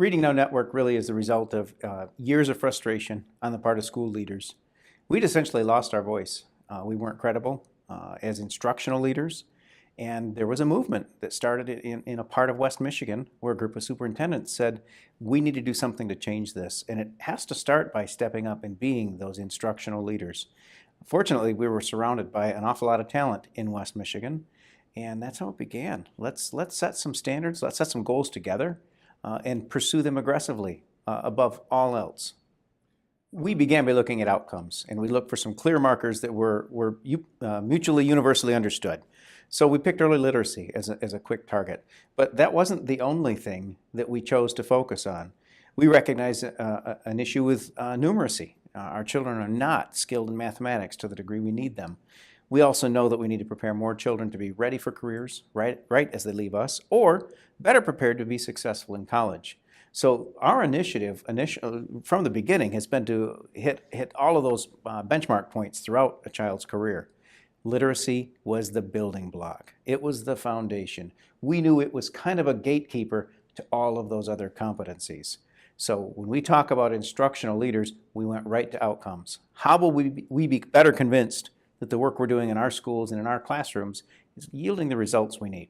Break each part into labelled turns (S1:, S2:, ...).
S1: Reading Now Network really is the result of years of frustration on the part of school leaders. We'd essentially lost our voice. We weren't credible as instructional leaders, and there was a movement that started in a part of West Michigan where a group of superintendents said, we need to do something to change this, and it has to start by stepping up and being those instructional leaders. Fortunately, we were surrounded by an awful lot of talent in West Michigan, and that's how it began. Let's set some standards, let's set some goals together, and pursue them aggressively above all else. We began by looking at outcomes, and we looked for some clear markers that were mutually universally understood. So we picked early literacy as a quick target, but that wasn't the only thing that we chose to focus on. We recognized an issue with numeracy. Our children are not skilled in mathematics to the degree we need them. We also know that we need to prepare more children to be ready for careers right as they leave us, or better prepared to be successful in college. So our initiative from the beginning has been to hit all of those benchmark points throughout a child's career. Literacy was the building block. It was the foundation. We knew it was kind of a gatekeeper to all of those other competencies. So when we talk about instructional leaders, we went right to outcomes. How will we be better convinced that the work we're doing in our schools and in our classrooms is yielding the results we need?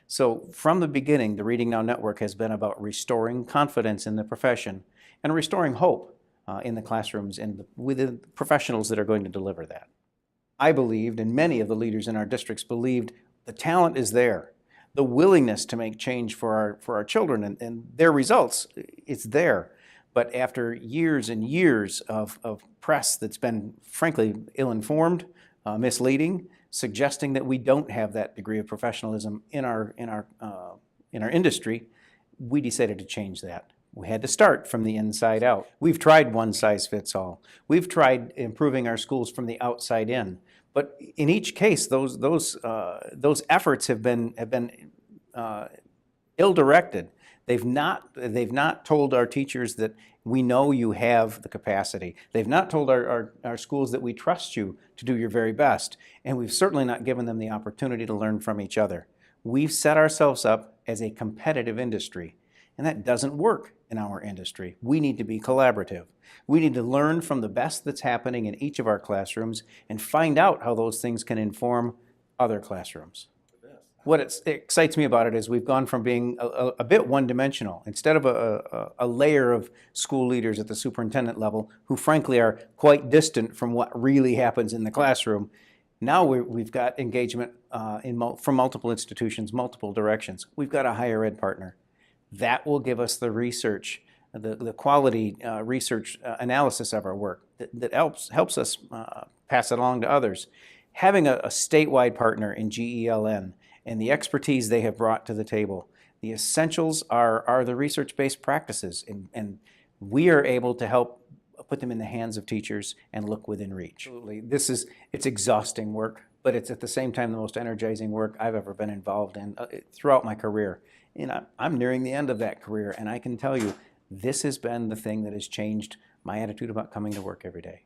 S1: So from the beginning, the Reading Now Network has been about restoring confidence in the profession and restoring hope in the classrooms and with the professionals that are going to deliver that. I believed, and many of the leaders in our districts believed, the talent is there. The willingness to make change for our children and their results, it's there. But after years and years of press that's been, frankly, ill-informed, misleading, suggesting that we don't have that degree of professionalism in our industry, we decided to change that. We had to start from the inside out. We've tried one size fits all. We've tried improving our schools from the outside in. But in each case, those efforts have been ill-directed. They've not told our teachers that we know you have the capacity. They've not told our schools that we trust you to do your very best. And we've certainly not given them the opportunity to learn from each other. We've set ourselves up as a competitive industry, and that doesn't work in our industry. We need to be collaborative. We need to learn from the best that's happening in each of our classrooms and find out how those things can inform other classrooms. What excites me about it is we've gone from being a bit one-dimensional. Instead of a layer of school leaders at the superintendent level who frankly are quite distant from what really happens in the classroom, now we've got engagement from multiple institutions, multiple directions. We've got a higher ed partner. That will give us the research, the quality research analysis of our work that helps us pass it along to others. Having a statewide partner in GELN and the expertise they have brought to the table. The essentials are the research-based practices, and we are able to help put them in the hands of teachers and look within reach. Absolutely. It's exhausting work, but it's at the same time the most energizing work I've ever been involved in throughout my career. And I'm nearing the end of that career, and I can tell you this has been the thing that has changed my attitude about coming to work every day.